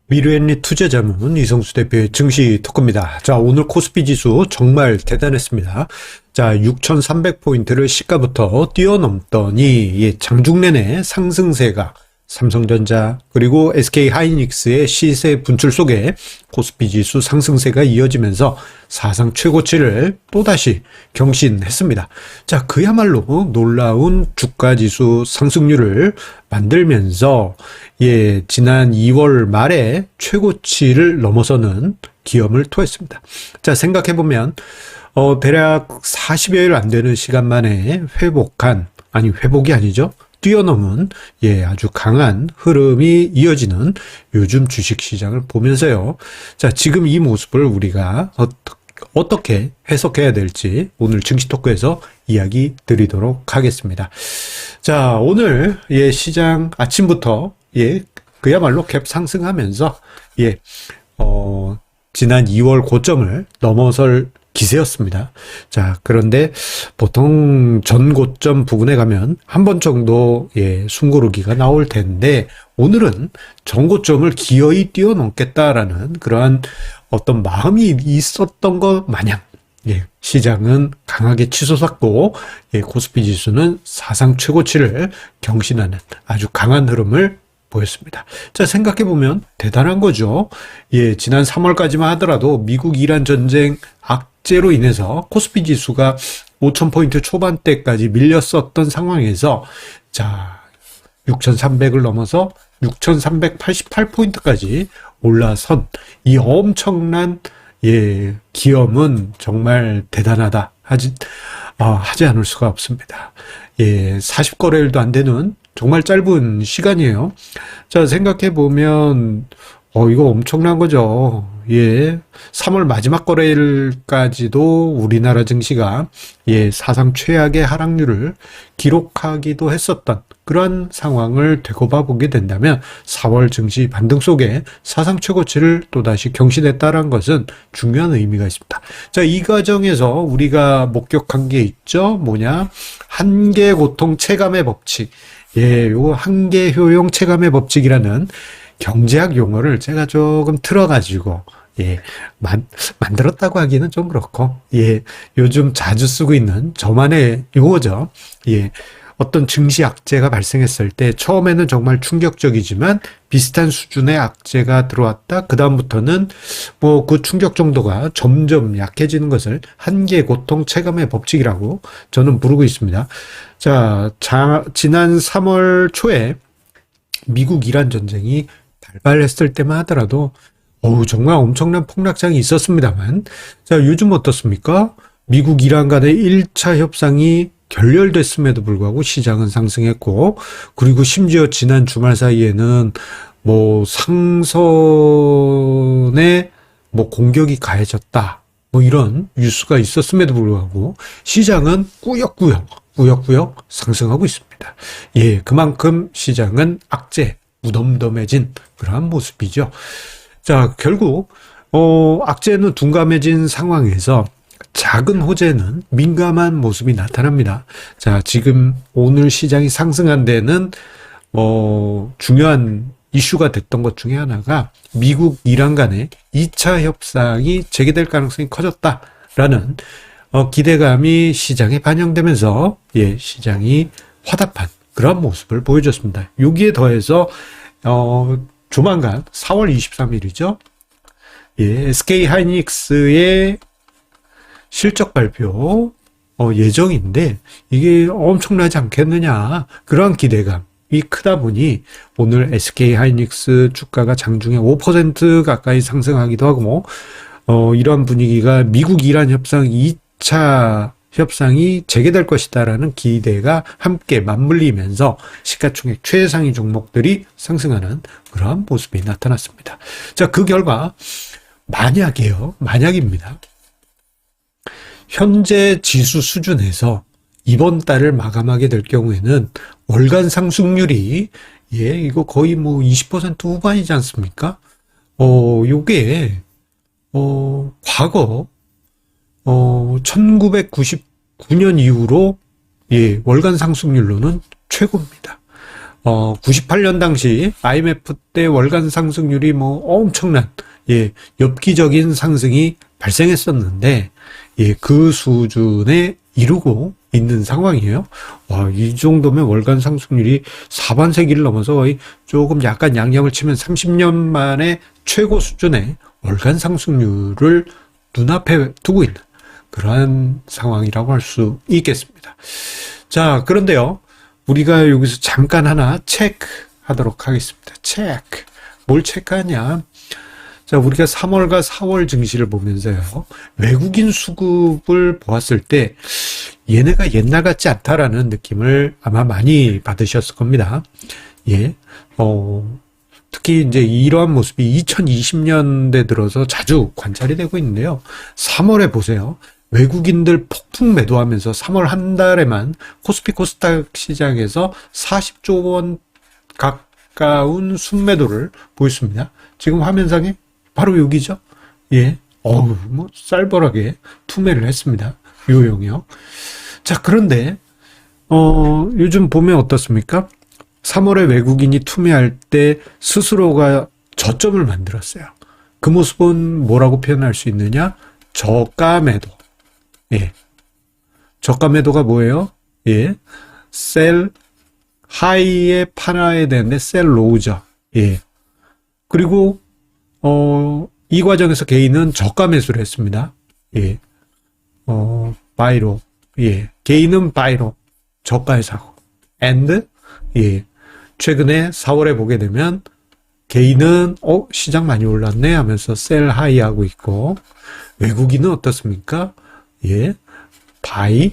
미르앤리 투자자문 이성수 대표의 증시 토크입니다. 자, 오늘 코스피 지수 정말 대단했습니다. 자, 6,300포인트를 시가부터 뛰어넘더니 장중 내내 상승세가 삼성전자 그리고 SK하이닉스의 시세 분출 속에 코스피 지수 상승세가 이어지면서 사상 최고치를 또다시 경신했습니다. 자, 그야말로 놀라운 주가지수 상승률을 만들면서 지난 2월 말에 최고치를 넘어서는 기염을 토했습니다. 자, 생각해보면 대략 40여일 안 되는 시간 만에 회복이 아니죠. 뛰어넘은 아주 강한 흐름이 이어지는 요즘 주식시장을 보면서요. 자, 지금 이 모습을 우리가 어떻게 해석해야 될지 오늘 증시 토크에서 이야기 드리도록 하겠습니다. 자, 오늘 시장 아침부터 그야말로 갭 상승하면서 지난 2월 고점을 넘어설 기세였습니다. 자, 그런데 보통 전 고점 부근에 가면 한 번 정도 숨고르기가 나올 텐데 오늘은 전 고점을 기어이 뛰어넘겠다라는 그러한 어떤 마음이 있었던 것 마냥 시장은 강하게 치솟았고 코스피 지수는 사상 최고치를 경신하는 아주 강한 흐름을 보였습니다. 자, 생각해보면 대단한 거죠. 지난 3월까지만 하더라도 미국 이란 전쟁 악재로 인해서 코스피 지수가 5,000포인트 초반대까지 밀렸었던 상황에서 자, 6,300을 넘어서 6,388포인트까지 올라선 이 엄청난 기염은 정말 대단하다 하지 않을 수가 없습니다. 40거래일도 안 되는 정말 짧은 시간이에요. 자, 생각해보면, 이거 엄청난 거죠. 3월 마지막 거래일까지도 우리나라 증시가 사상 최악의 하락률을 기록하기도 했었던 그런 상황을 되짚어 보게 된다면 4월 증시 반등 속에 사상 최고치를 또다시 경신했다는 것은 중요한 의미가 있습니다. 자, 이 과정에서 우리가 목격한 게 있죠. 뭐냐? 한계 고통 체감의 법칙. 요거 한계 효용 체감의 법칙이라는 경제학 용어를 제가 조금 틀어가지고, 만들었다고 하기는 좀 그렇고, 요즘 자주 쓰고 있는 저만의 용어죠. 어떤 증시 악재가 발생했을 때 처음에는 정말 충격적이지만 비슷한 수준의 악재가 들어왔다. 그다음부터는 그 충격 정도가 점점 약해지는 것을 한계 고통 체감의 법칙이라고 저는 부르고 있습니다. 자, 지난 3월 초에 미국 이란 전쟁이 발발했을 때만 하더라도 정말 엄청난 폭락장이 있었습니다만, 자, 요즘 어떻습니까? 미국 이란 간의 1차 협상이 결렬됐음에도 불구하고 시장은 상승했고, 그리고 심지어 지난 주말 사이에는 상선에 공격이 가해졌다, 이런 뉴스가 있었음에도 불구하고 시장은 꾸역꾸역 상승하고 있습니다. 그만큼 시장은 악재 무덤덤해진 그러한 모습이죠. 자, 결국 악재는 둔감해진 상황에서 작은 호재는 민감한 모습이 나타납니다. 자, 지금 오늘 시장이 상승한 데는 중요한 이슈가 됐던 것 중에 하나가 미국 이란 간의 2차 협상이 재개될 가능성이 커졌다라는 기대감이 시장에 반영되면서 시장이 화답한 그런 모습을 보여줬습니다. 여기에 더해서 조만간 4월 23일이죠. SK하이닉스의 실적 발표 예정인데 이게 엄청나지 않겠느냐, 그런 기대감이 크다 보니 오늘 SK하이닉스 주가가 장중에 5% 가까이 상승하기도 하고 이런 분위기가 미국 이란 협상 2차 협상이 재개될 것이다라는 기대가 함께 맞물리면서 시가총액 최상위 종목들이 상승하는 그러한 모습이 나타났습니다. 자, 그 결과 만약입니다. 현재 지수 수준에서 이번 달을 마감하게 될 경우에는 월간 상승률이 이거 거의 20% 후반이지 않습니까? 요게 과거 1999년 이후로 월간 상승률로는 최고입니다. 98년 당시 IMF 때 월간 상승률이 뭐 엄청난, 엽기적인 상승이 발생했었는데, 그 수준에 이르고 있는 상황이에요. 와, 이 정도면 월간 상승률이 4반세기를 넘어서 거의 조금 약간 양념을 치면 30년 만에 최고 수준의 월간 상승률을 눈앞에 두고 있는 그러한 상황이라고 할 수 있겠습니다. 자, 그런데요, 우리가 여기서 잠깐 하나 체크하도록 하겠습니다. 체크. 뭘 체크하냐? 자, 우리가 3월과 4월 증시를 보면서요, 외국인 수급을 보았을 때 얘네가 옛날 같지 않다라는 느낌을 아마 많이 받으셨을 겁니다. 특히 이제 이러한 모습이 2020년대 들어서 자주 관찰이 되고 있는데요. 3월에 보세요. 외국인들 폭풍 매도하면서 3월 한 달에만 코스피 코스닥 시장에서 40조 원 가까운 순매도를 보였습니다. 지금 화면상에 바로 여기죠. 뭐 쌀벌하게 투매를 했습니다. 요 영역. 자, 그런데 요즘 보면 어떻습니까? 3월에 외국인이 투매할 때 스스로가 저점을 만들었어요. 그 모습은 뭐라고 표현할 수 있느냐? 저가 매도. 저가 매도가 뭐예요? 셀 하이에 팔아야 되는데 셀 로우죠. 그리고 이 과정에서 개인은 저가 매수를 했습니다. 바이로. 개인은 바이로. 저가에 사고. and 최근에 4월에 보게 되면 개인은 시장 많이 올랐네 하면서 셀 하이 하고 있고, 외국인은 어떻습니까? 바이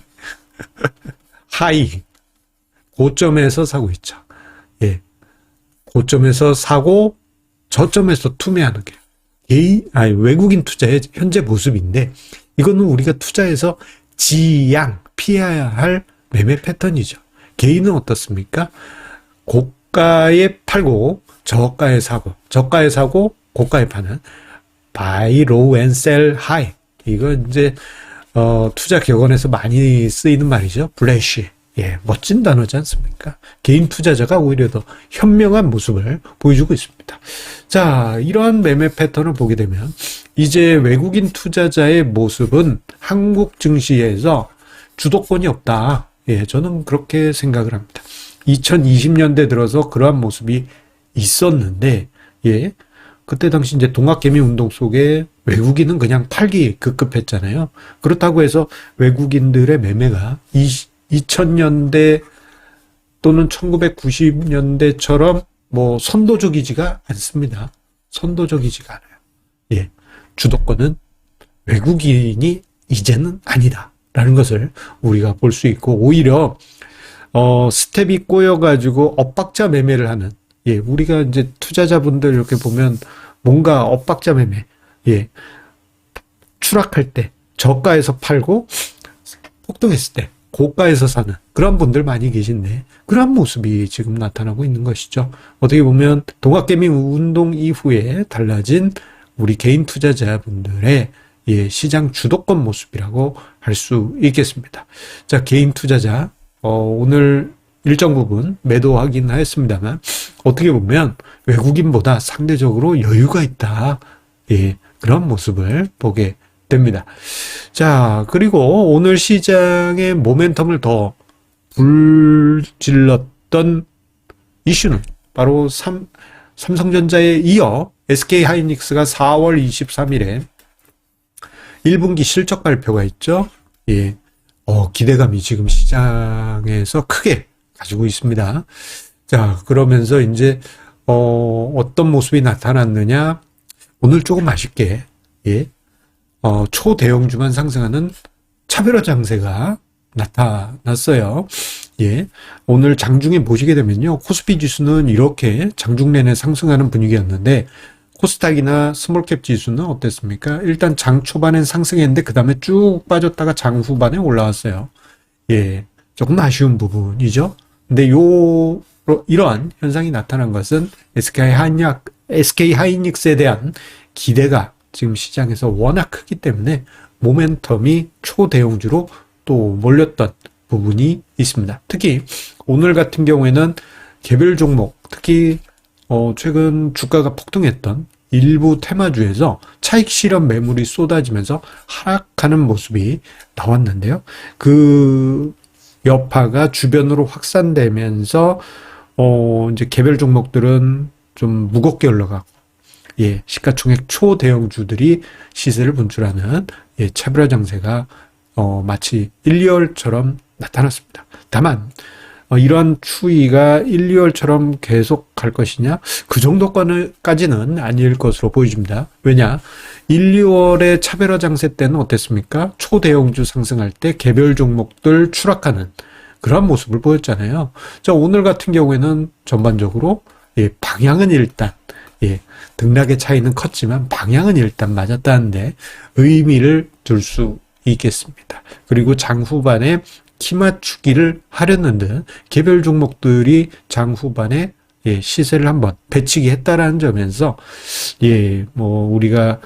하이 고점에서 사고 있죠. 고점에서 사고 저점에서 투매하는 게 외국인 투자의 현재 모습인데, 이거는 우리가 투자해서 피해야 할 매매 패턴이죠. 개인은 어떻습니까? 고가에 팔고 저가에 사고 고가에 파는 buy low and sell high. 이거 이제 투자 격언에서 많이 쓰이는 말이죠. 블래시. 멋진 단어지 않습니까? 개인 투자자가 오히려 더 현명한 모습을 보여주고 있습니다. 자, 이러한 매매 패턴을 보게 되면 이제 외국인 투자자의 모습은 한국 증시에서 주도권이 없다. 저는 그렇게 생각을 합니다. 2020년대 들어서 그러한 모습이 있었는데, 그때 당시 이제 동학개미 운동 속에 외국인은 그냥 팔기 급급했잖아요. 그렇다고 해서 외국인들의 매매가 2000년대 또는 1990년대처럼 뭐 선도적이지가 않습니다. 선도적이지가 않아요. 주도권은 외국인이 이제는 아니다라는 것을 우리가 볼 수 있고, 오히려 스텝이 꼬여가지고 엇박자 매매를 하는, 우리가 이제 투자자분들 이렇게 보면 뭔가 엇박자 매매, 추락할 때 저가에서 팔고 폭등했을 때 고가에서 사는 그런 분들 많이 계신데, 그런 모습이 지금 나타나고 있는 것이죠. 어떻게 보면 동학개미 운동 이후에 달라진 우리 개인 투자자분들의 시장 주도권 모습이라고 할 수 있겠습니다. 자, 개인 투자자 오늘 일정 부분 매도하긴 하였습니다만, 어떻게 보면 외국인보다 상대적으로 여유가 있다. 그런 모습을 보게 됩니다. 자, 그리고 오늘 시장의 모멘텀을 더 불질렀던 이슈는 바로 삼성전자에 이어 SK하이닉스가 4월 23일에 1분기 실적 발표가 있죠. 기대감이 지금 시장에서 크게 가지고 있습니다. 자, 그러면서 이제 어떤 모습이 나타났느냐? 오늘 조금 아쉽게 초대형주만 상승하는 차별화 장세가 나타났어요. 오늘 장중에 보시게 되면요, 코스피 지수는 이렇게 장중 내내 상승하는 분위기였는데, 코스닥이나 스몰캡 지수는 어땠습니까? 일단 장 초반엔 상승했는데 그 다음에 쭉 빠졌다가 장 후반에 올라왔어요. 조금 아쉬운 부분이죠. 근데 이러한 현상이 나타난 것은 SK하이닉스에 대한 기대가 지금 시장에서 워낙 크기 때문에 모멘텀이 초대형주로 또 몰렸던 부분이 있습니다. 특히 오늘 같은 경우에는 개별 종목, 특히 최근 주가가 폭등했던 일부 테마주에서 차익 실현 매물이 쏟아지면서 하락하는 모습이 나왔는데요. 그 여파가 주변으로 확산되면서 이제 개별 종목들은 좀 무겁게 올라가고, 시가총액 초대형주들이 시세를 분출하는 차별화 장세가 마치 1, 2월처럼 나타났습니다. 다만 이러한 추이가 1, 2월처럼 계속 갈 것이냐? 그 정도까지는 아닐 것으로 보여집니다. 왜냐? 1, 2월의 차별화 장세 때는 어땠습니까? 초대형주 상승할 때 개별 종목들 추락하는 그런 모습을 보였잖아요. 자, 오늘 같은 경우에는 전반적으로 방향은 일단 등락의 차이는 컸지만 방향은 일단 맞았다는데 의미를 둘 수 있겠습니다. 그리고 장 후반에 키 맞추기를 하려는 듯 개별 종목들이 장 후반에 시세를 한번 배치기 했다라는 점에서 우리가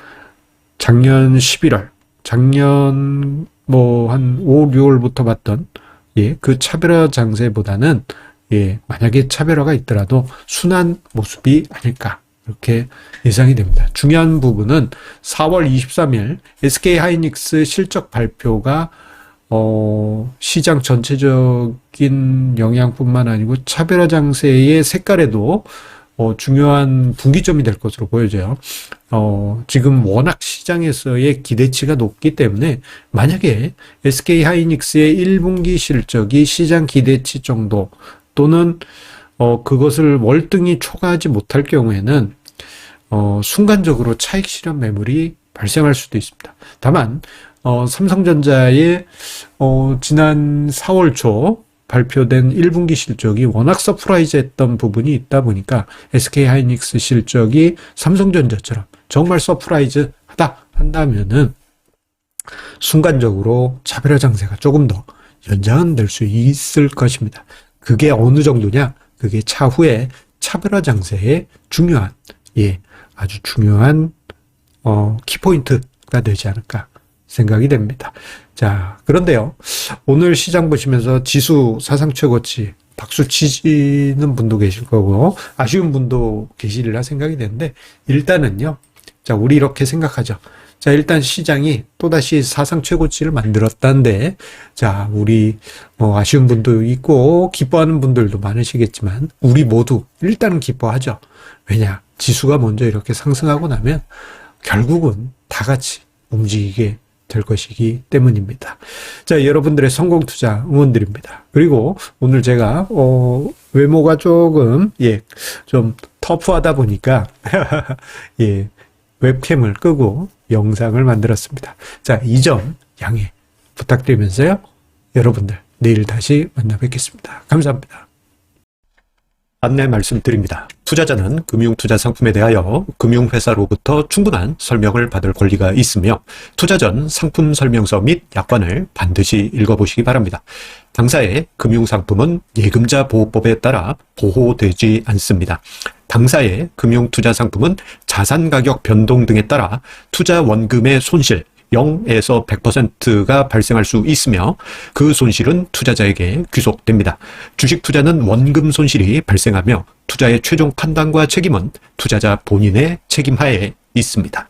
작년 11월, 작년 한 5, 6월부터 봤던 그 차별화 장세보다는 만약에 차별화가 있더라도 순한 모습이 아닐까 이렇게 예상이 됩니다. 중요한 부분은 4월 23일 SK하이닉스 실적 발표가 시장 전체적인 영향뿐만 아니고 차별화 장세의 색깔에도 중요한 분기점이 될 것으로 보여져요. 지금 워낙 시장에서의 기대치가 높기 때문에 만약에 SK하이닉스의 1분기 실적이 시장 기대치 정도 또는 그것을 월등히 초과하지 못할 경우에는 순간적으로 차익 실현 매물이 발생할 수도 있습니다. 다만 삼성전자의 지난 4월 초 발표된 1분기 실적이 워낙 서프라이즈했던 부분이 있다 보니까 SK하이닉스 실적이 삼성전자처럼 정말 서프라이즈하다 한다면은 순간적으로 차별화 장세가 조금 더 연장은 될 수 있을 것입니다. 그게 어느 정도냐? 그게 차후에 차별화 장세의 중요한, 아주 중요한 키포인트가 되지 않을까 생각이 됩니다. 자, 그런데요, 오늘 시장 보시면서 지수 사상 최고치 박수 치시는 분도 계실 거고 아쉬운 분도 계시리라 생각이 되는데, 일단은요, 자, 우리 이렇게 생각하죠. 자, 일단 시장이 또다시 사상 최고치를 만들었다는데, 자, 우리 아쉬운 분도 있고 기뻐하는 분들도 많으시겠지만 우리 모두 일단은 기뻐하죠. 왜냐? 지수가 먼저 이렇게 상승하고 나면 결국은 다 같이 움직이게 될 것이기 때문입니다. 자, 여러분들의 성공 투자 응원드립니다. 그리고 오늘 제가 외모가 조금 좀 터프하다 보니까 웹캠을 끄고 영상을 만들었습니다. 자, 이 점 양해 부탁드리면서요, 여러분들 내일 다시 만나 뵙겠습니다. 감사합니다. 안내 말씀드립니다. 투자자는 금융투자 상품에 대하여 금융회사로부터 충분한 설명을 받을 권리가 있으며 투자 전 상품 설명서 및 약관을 반드시 읽어보시기 바랍니다. 당사의 금융상품은 예금자 보호법에 따라 보호되지 않습니다. 당사의 금융투자 상품은 자산 가격 변동 등에 따라 투자 원금의 손실 0에서 100%가 발생할 수 있으며 그 손실은 투자자에게 귀속됩니다. 주식 투자는 원금 손실이 발생하며 투자의 최종 판단과 책임은 투자자 본인의 책임하에 있습니다.